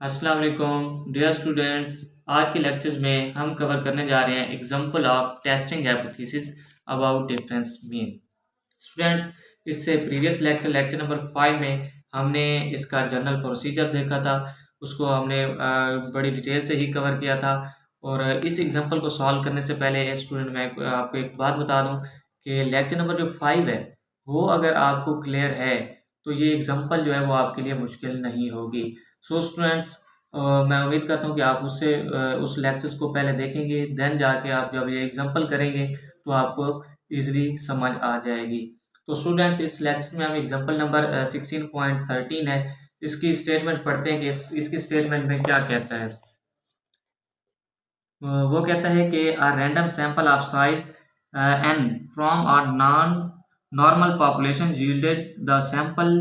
अस्सलाम वालेकुम dear students. आज के लेक्चर्स में हम कवर करने जा रहे हैं example of testing hypothesis about difference mean. Students, इससे प्रीवियस लेक्चर नंबर 5 में हमने इसका जनरल प्रोसीजर देखा था। उसको हमने बड़ी डिटेल से ही कवर किया था। और इस एग्जांपल को सॉल्व करने से पहले स्टूडेंट मैं आपको एक बात बता दूं कि लेक्चर नंबर जो 5 है वो अगर आपको क्लियर है तो ये एग्जांपल जो है वो आपके लिए मुश्किल नहीं होगी। सो स्टूडेंट्स, मैं उम्मीद करता हूँ कि आप उस लेक्चर्स को पहले देखेंगे, देन जाके आप जब ये एग्जांपल करेंगे तो आपको इजीली समझ आ जाएगी। तो स्टूडेंट्स, इस लेक्चर में हम एग्जांपल नंबर 16.13 है, इसकी स्टेटमेंट पढ़ते हैं कि इसकी स्टेटमेंट में क्या कहता है। वो कहता है कि a random sample of size n from a non-normal population yielded the sample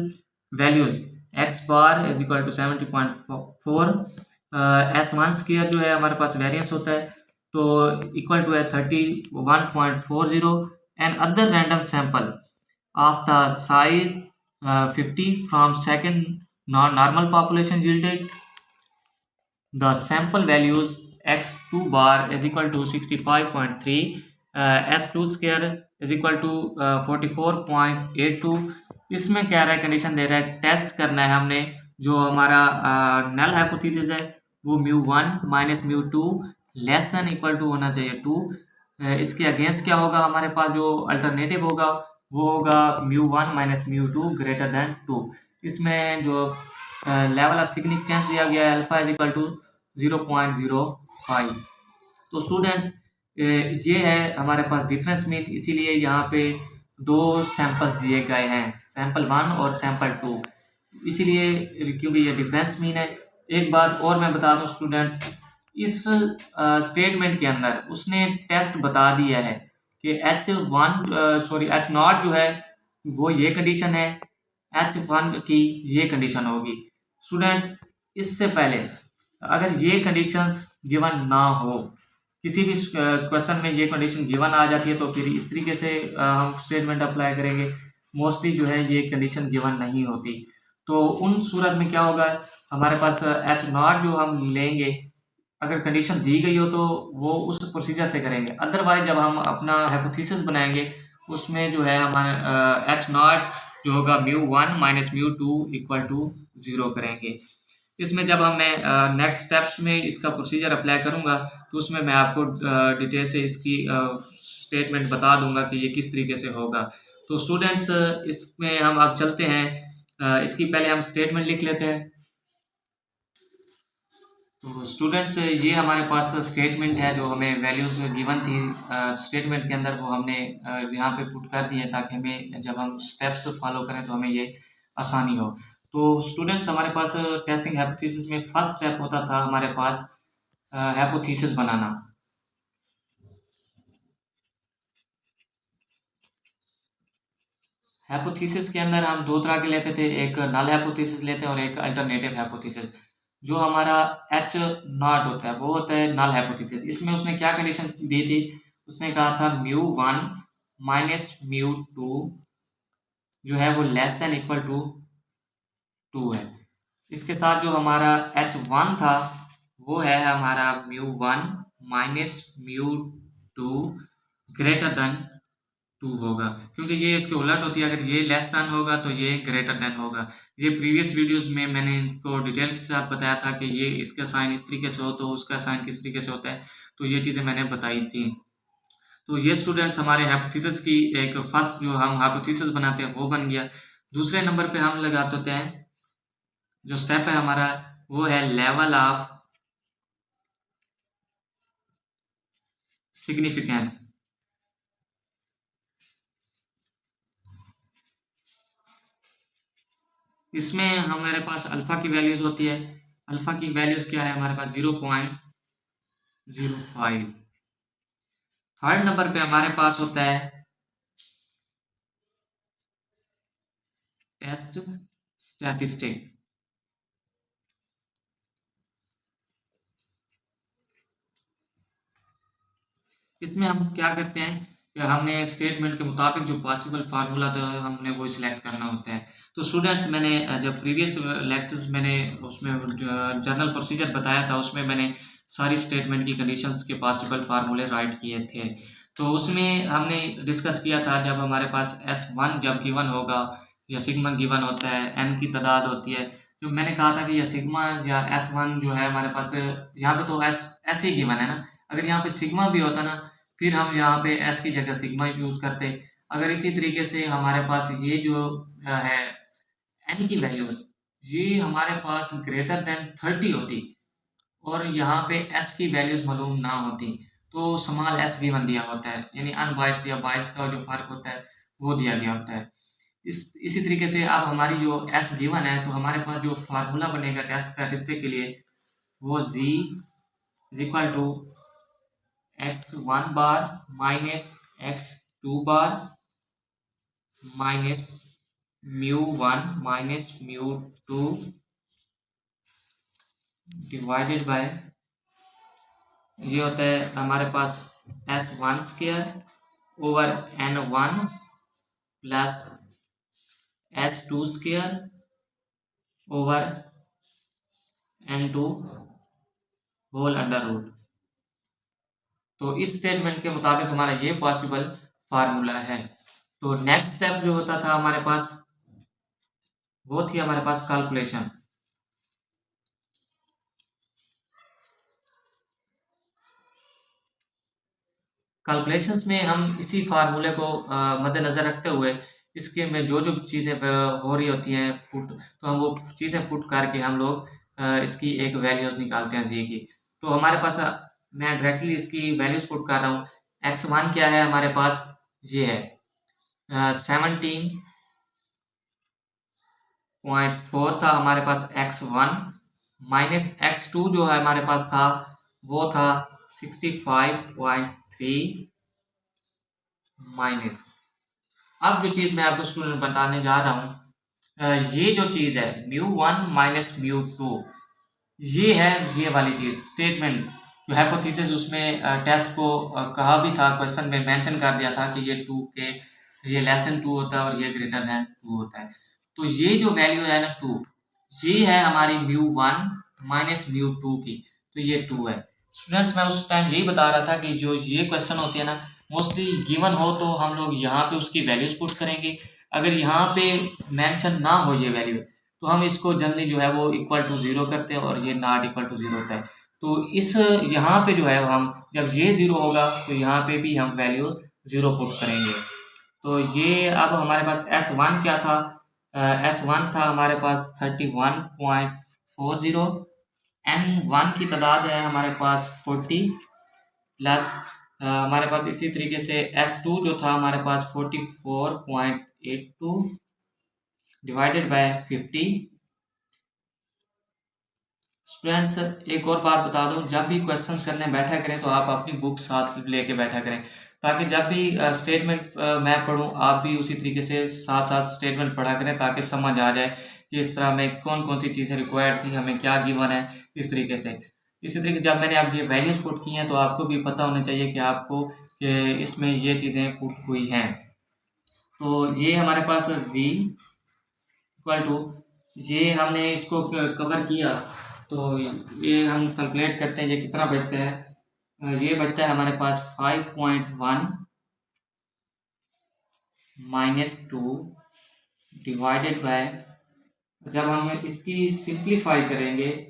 values x bar is equal to 70.4। s1 square जो है हमारे पास वेरिएंस होता है तो इक्वल टू है 31.40 and other random sample of the size 50 from second non-normal population yielded the sample values x2 bar is equal to 65.3, s2 square is equal to 44.82। इसमें क्या रहा है, कंडीशन दे रहा है, टेस्ट करना है हमने जो हमारा नल हाइपोथेसिस है वो μ1 minus μ2 less than equal to होना चाहिए 2। इसके अगेंस्ट क्या होगा, हमारे पास जो अल्टरनेटिव होगा वो होगा μ1 माइनस μ2 ग्रेटर देन 2। इसमें जो लेवल ऑफ सिग्निफिकेंस दिया गया है अल्फा इज इक्वल टू 0.05। तो स्टूडेंट्स, ये है हमारे पास डिफरेंस मीन, इसीलिए यहाँ पे दो सैंपल्स दिए गए हैं, सैंपल 1 और सैंपल 2, इसीलिए क्योंकि ये डिफरेंस मीन है। एक बात और मैं बता दूं स्टूडेंट्स, इस स्टेटमेंट के अंदर उसने टेस्ट बता दिया है कि H0 जो है वो ये कंडीशन है, H1 की ये कंडीशन होगी। स्टूडेंट्स, इससे पहले अगर ये कंडीशंस गिवन ना हो, किसी भी क्वेश्चन में ये कंडीशन गिवन आ जाती है तो फिर इस तरीके से हम स्टेटमेंट अप्लाई करेंगे। मोस्टली जो है ये कंडीशन गिवन नहीं होती, तो उन सूरत में क्या होगा, हमारे पास H0 जो हम लेंगे, अगर कंडीशन दी गई हो तो वो उस प्रोसीजर से करेंगे। अदरवाइज जब हम अपना हाइपोथेसिस बनाएंगे उसमें जो है हमारे H0 जो होगा μ1 माइनस μ2 इक्वल टू 0 करेंगे। इसमें जब हम मैं नेक्स्ट स्टेप्स में इसका प्रोसीजर अप्लाई करूंगा तो उसमें मैं आपको डिटेल से इसकी स्टेटमेंट बता दूंगा कि ये किस तरीके से होगा। तो स्टूडेंट्स, इसमें हम अब चलते हैं, इसकी पहले हम स्टेटमेंट लिख लेते हैं। तो स्टूडेंट्स, ये हमारे पास स्टेटमेंट है जो हमें वैल्यूज गिवन थी स्टेटमेंट के अंदर, वो हमने यहाँ पे पुट कर दिए ताकि हमें जब हम स्टेप्स फॉलो करें तो हमें ये आसानी हो। तो स्टूडेंट्स, हमारे पास टेस्टिंग हाइपोथेसिस में फर्स्ट स्टेप होता था हमारे पास हाइपोथेसिस बनाना। हाइपोथेसिस के अंदर हम दो तरह के लेते थे, एक नल हाइपोथेसिस लेते हैं और एक अल्टरनेटिव हाइपोथेसिस। जो हमारा H0 होता है वो होता है नल हाइपोथेसिस। इसमें उसने क्या कंडीशन दी थी, उसने कहा था μ1 माइनस μ2 जो है वो लेस देन इक्वल टू 2 है। इसके साथ जो हमारा H1 था वो है हमारा μ1 माइनस μ2 ग्रेटर देन 2 होगा, क्योंकि ये इसके उलट होती है, अगर ये लेस देन होगा तो ये ग्रेटर देन होगा। ये प्रीवियस वीडियोस में मैंने इनको डिटेल के साथ बताया था कि ये इसका साइन इस तरीके से हो तो उसका साइन किस तरीके से होता है, तो ये चीज़ें मैंने बताई थी। तो ये स्टूडेंट्स हमारे हाइपोथेसिस की एक फर्स्ट जो हम हाइपोथेसिस बनाते हैं वो बन गया। दूसरे नंबर पे हम लगाते होते हैं, जो स्टेप है हमारा वो है लेवल ऑफ सिग्निफिकेंस। इसमें हमारे पास अल्फा की वैल्यूज होती है। अल्फा की वैल्यूज क्या है, हमारे पास 0.05। थर्ड नंबर पे हमारे पास होता है टेस्ट स्टैटिस्टिक। इसमें हम क्या करते हैं हमने स्टेटमेंट के मुताबिक जो पॉसिबल फार्मूला था हमने वो सिलेक्ट करना होता है। तो स्टूडेंट्स मैंने जब प्रीवियस लेक्चर्स मैंने उसमें जनरल प्रोसीजर बताया था, उसमें मैंने सारी स्टेटमेंट की कंडीशंस के पॉसिबल फार्मूले राइट किए थे। तो उसमें हमने डिस्कस किया था जब हमारे पास S1 जब गिवन होगा या सिग्मा गिवन होता है, n की तादाद होती है, तो मैंने कहा था कि यह सिग्मा या S1 जो है हमारे पास, यहाँ पे तो S ही गिवन है ना, अगर यहाँ पे सिग्मा भी होता ना फिर हम यहाँ पे S की जगह सिग्मा यूज करते। अगर इसी तरीके से हमारे पास ये जो है n की वैल्यूज, ये हमारे पास ग्रेटर देन 30 होती और यहाँ पे s की वैल्यूज मालूम ना होती, तो स्मॉल s गिवन दिया होता है, यानी अनबाइस्ड या बाइस का जो फर्क होता है वो दिया गया होता है। इसी तरीके से अब हमारी जो s गिवन है, तो हमारे पास जो फार्मूला बनेगा टेस्ट स्टैटिस्टिक के लिए वो z is equal to x1 bar minus x2 bar minus μ1 minus μ2 divided by, ये होता है हमारे पास S1 square over N1 plus S2 square over N2 whole under root. तो इस स्टेटमेंट के मुताबिक हमारा ये पॉसिबल फार्मूला है। तो नेक्स्ट स्टेप जो होता था हमारे पास वो थी हमारे पास कैलकुलेशन। कैलकुलेशंस में हम इसी फार्मूले को मद्देनजर रखते हुए इसके में जो जो चीज़ें हो रही होती हैं पुट, तो हम वो चीज़ें पुट करके हम लोग इसकी एक वैल्यूज निकालते हैं जी की। तो हमारे पास मैं डायरेक्टली इसकी वैल्यूज पुट कर रहा हूँ। x1 क्या है हमारे पास, ये है 17.4 था हमारे पास x1, माइनस x2 जो है हमारे पास था वो था 65.3 माइनस। अब जो चीज़ मैं आपको स्टूडेंट बताने जा रहा हूँ, ये जो चीज़ है μ1 माइनस μ2, ये है ये वाली चीज़ स्टेटमेंट जो हाइपोथेसिस उसमें टेस्ट को कहा भी था, क्वेश्चन में मेंशन कर दिया था कि ये 2 के ये लेस देन 2 होता है और ये ग्रेटर देन 2 होता है। तो ये जो वैल्यू है ना 2, ये है हमारी μ1 माइनस μ2 की, तो ये 2 है। स्टूडेंट्स मैं उस टाइम यही बता रहा था कि जो ये क्वेश्चन होती है ना मोस्टली गिवन हो तो हम लोग यहाँ पे उसकी वैल्यूज पुट करेंगे। अगर यहाँ पे मेंशन ना हो ये वैल्यू तो हम इसको जनरली जो है वो इक्वल टू 0 करते हैं और ये नॉट इक्वल टू 0 होता है। तो इस यहाँ पे जो है हम जब ये 0 होगा तो यहाँ पे भी हम वैल्यू 0 पुट करेंगे। तो ये अब हमारे पास S1 क्या था, S1 था हमारे पास 31.40, N1 की तादाद है हमारे पास 40 प्लस हमारे पास इसी तरीके से S2 जो था हमारे पास 44.82 डिवाइडेड बाय 50। स्टूडेंट्स एक और बात बता दूं, जब भी क्वेश्चन करने बैठा करें तो आप अपनी बुक साथ लेके बैठा करें, ताकि जब भी स्टेटमेंट मैं पढूं आप भी उसी तरीके से साथ साथ स्टेटमेंट पढ़ा करें, ताकि समझ आ जाए कि इस तरह में कौन कौन सी चीज़ें रिक्वायर्ड थी, हमें क्या गिवन है, इस तरीके से। इसी तरीके से जब मैंने अब ये वैल्यूज पुट की हैं तो आपको भी पता होना चाहिए कि आपको कि इसमें ये चीज़ें पुट हुई हैं। तो ये हमारे पास जी इक्वल टू, ये हमने इसको कवर किया तो ये हम कैलकुलेट करते हैं ये कितना बचता है। ये बचता है हमारे पास 5.1 माइनस 2 डिवाइडेड बाय, जब हम इसकी सिंप्लीफाई करेंगे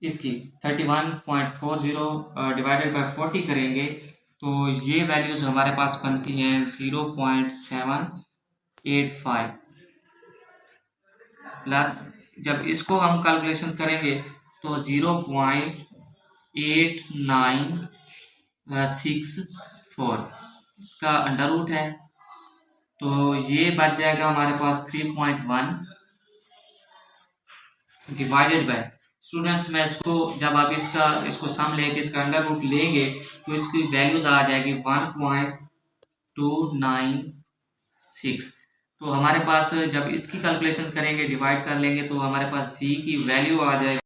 इसकी 31.40 डिवाइडेड बाय 40 करेंगे तो ये वैल्यूज हमारे पास बनती हैं 0.785 प्लस जब इसको हम कैलकुलेशन करेंगे तो 0.8964 इसका अंडर रूट है, तो ये बच जाएगा हमारे पास 3.1 डिवाइडेड बाय। स्टूडेंट्स मैं इसको जब आप इसको सम लेके इसका अंडर रूट लेंगे तो इसकी वैल्यूज आ जाएगी 1.296। तो हमारे पास जब इसकी कैलकुलेशन करेंगे डिवाइड कर लेंगे तो हमारे पास जी की वैल्यू आ जाएगी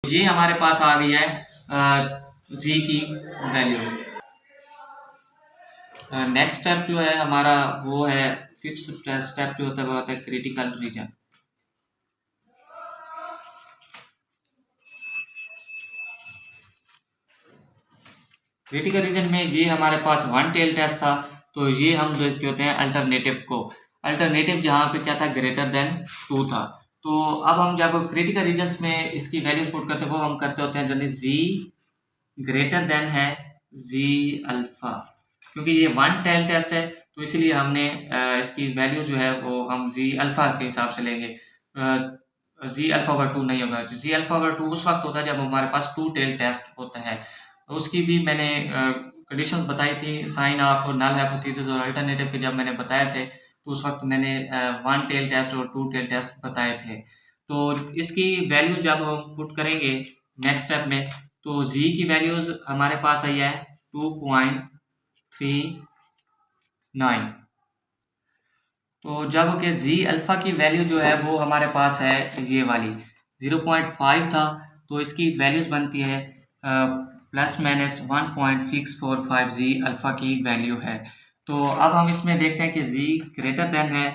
ये हमारे पास आ गई है जी की वैल्यू। नेक्स्ट स्टेप जो है हमारा वो है फिफ्थ स्टेप जो होता है वो होता है क्रिटिकल रीजन। क्रिटिकल रीजन में ये हमारे पास वन टेल टेस्ट था, तो ये हम देखते होते हैं अल्टरनेटिव को। अल्टरनेटिव जहाँ पे क्या था, ग्रेटर देन 2 था। तो अब हम जब क्रिटिकल रीजन्स में इसकी वैल्यूज पुट करते हैं वो हम करते होते हैं यानी जी ग्रेटर देन है जी अल्फा, क्योंकि ये वन टेल टेस्ट है तो इसलिए हमने इसकी वैल्यू जो है वो हम जी अल्फा के हिसाब से लेंगे। जी अल्फा ओवर 2 नहीं होगा। जी अल्फा ओवर 2 उस वक्त होता है जब हमारे पास 2 टेल टेस्ट होता है। उसकी भी मैंने कंडीशंस बताई थी, साइन ऑफ और नल हाइपोथेसिस और अल्टरनेटिव के जब मैंने बताए थे तो उस वक्त मैंने 1 टेल टेस्ट और 2 टेल टेस्ट बताए थे। तो इसकी वैल्यूज जब हम पुट करेंगे नेक्स्ट स्टेप में, तो जी की वैल्यूज हमारे पास आई है 2.39। तो जब कि जी अल्फा की वैल्यू जो है वो हमारे पास है ये वाली 0.5 था, तो इसकी वैल्यूज बनती है प्लस माइनस 1.645 जी अल्फा की वैल्यू है। तो अब हम इसमें देखते हैं कि जी ग्रेटर देन है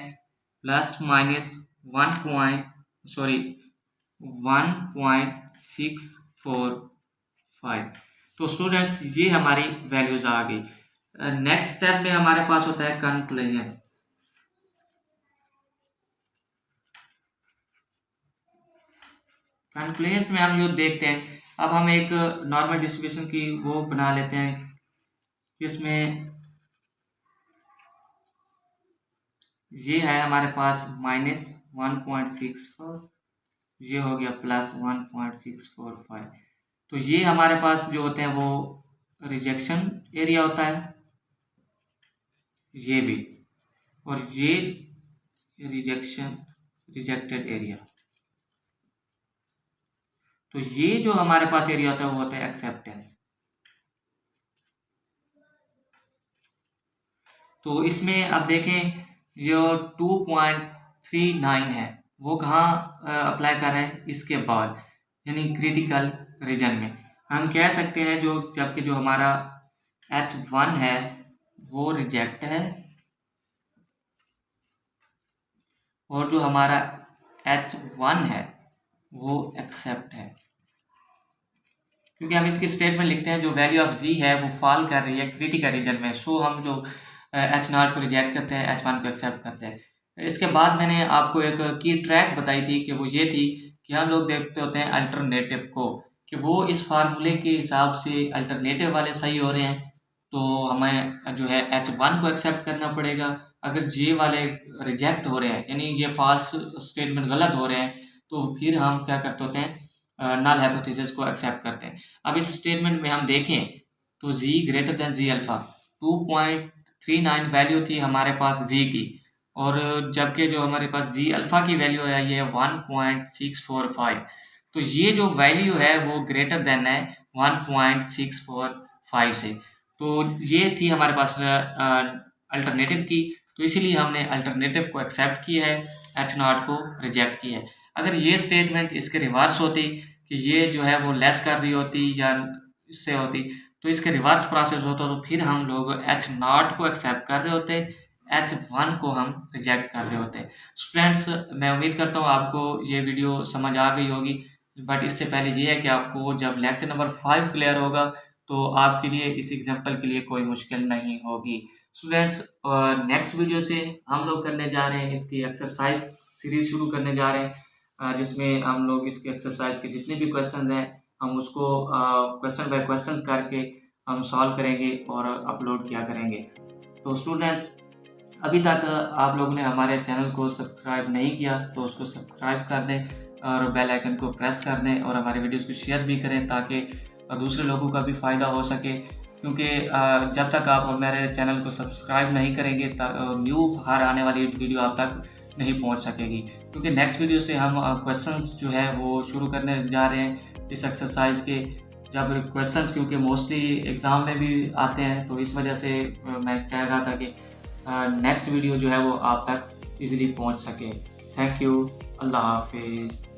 प्लस माइनस 1.645। तो स्टूडेंट्स ये हमारी वैल्यूज आ गई। नेक्स्ट स्टेप में हमारे पास होता है कंक्लूजन। कंक्लूजन में हम जो देखते हैं, अब हम एक नॉर्मल डिस्ट्रीब्यूशन की वो बना लेते हैं जिसमें ये है हमारे पास माइनस 1.64, ये हो गया प्लस 1.645। तो ये हमारे पास जो होते हैं वो रिजेक्शन एरिया होता है, ये भी, और ये रिजेक्टेड एरिया। तो ये जो हमारे पास एरिया होता है वो होता है एक्सेप्टेंस। तो इसमें अब देखें जो 2.39 है वो कहाँ अप्लाई कर रहे हैं, इसके बाद यानी क्रिटिकल रीजन में। हम कह सकते हैं जो जबकि जो हमारा H1 है वो रिजेक्ट है और जो हमारा H1 है वो एक्सेप्ट है, क्योंकि हम इसकी स्टेटमेंट लिखते हैं जो वैल्यू ऑफ जी है वो फॉल कर रही है क्रिटिकल रीजन में। सो हम जो H0 को रिजेक्ट करते हैं, H1 को एक्सेप्ट करते हैं। इसके बाद मैंने आपको एक की ट्रैक बताई थी कि वो ये थी कि हम लोग देखते होते हैं अल्टरनेटिव को, कि वो इस फार्मूले के हिसाब से अल्टरनेटिव वाले सही हो रहे हैं तो हमें जो है H1 को एक्सेप्ट करना पड़ेगा। अगर जे वाले रिजेक्ट हो रहे हैं यानी ये फॉल्स स्टेटमेंट गलत हो रहे हैं तो फिर हम क्या करते होते हैं, नल हाइपोथेसिस को एक्सेप्ट करते हैं। अब इस स्टेटमेंट में हम देखें तो जी ग्रेटर देन जी अल्फा 2.39 वैल्यू थी हमारे पास जी की, और जबकि जो हमारे पास जी अल्फा की वैल्यू है ये 1.645। तो ये जो वैल्यू है वो ग्रेटर देन है 1.645 से। तो ये थी हमारे पास अल्टरनेटिव की, तो इसीलिए हमने अल्टरनेटिव को एक्सेप्ट किया है, H0 को रिजेक्ट किया है। अगर ये स्टेटमेंट इसके रिवर्स होती कि ये जो है वो लेस कर रही होती या इससे होती तो इसके रिवर्स प्रोसेस होता तो फिर हम लोग H0 को एक्सेप्ट कर रहे होते, H1 को हम रिजेक्ट कर रहे होते। स्टूडेंट्स मैं उम्मीद करता हूँ आपको ये वीडियो समझ आ गई होगी, बट इससे पहले ये है कि आपको जब लेक्चर नंबर 5 क्लियर होगा तो आपके लिए इस एग्जाम्पल के लिए कोई मुश्किल नहीं होगी। स्टूडेंट्स नेक्स्ट वीडियो से हम लोग करने जा रहे हैं इसकी एक्सरसाइज सीरीज शुरू करने जा रहे हैं, जिसमें हम लोग इसके एक्सरसाइज के जितने भी क्वेश्चन हैं हम उसको क्वेश्चन बाय क्वेश्चन करके हम सॉल्व करेंगे और अपलोड किया करेंगे। तो स्टूडेंट्स अभी तक आप लोगों ने हमारे चैनल को सब्सक्राइब नहीं किया तो उसको सब्सक्राइब कर दें और बेल आइकन को प्रेस कर दें और हमारे वीडियोस को शेयर भी करें ताकि दूसरे लोगों का भी फ़ायदा हो सके, क्योंकि जब तक आप हमारे चैनल को सब्सक्राइब नहीं करेंगे न्यू हर आने वाली वीडियो आप तक नहीं पहुंच सकेगी। क्योंकि नेक्स्ट वीडियो से हम क्वेश्चंस जो है वो शुरू करने जा रहे हैं इस एक्सरसाइज के, जब क्वेश्चंस क्योंकि मोस्टली एग्ज़ाम में भी आते हैं तो इस वजह से मैं कह रहा था कि नेक्स्ट वीडियो जो है वो आप तक ईज़िली पहुंच सके। थैंक यू, अल्लाह हाफिज़।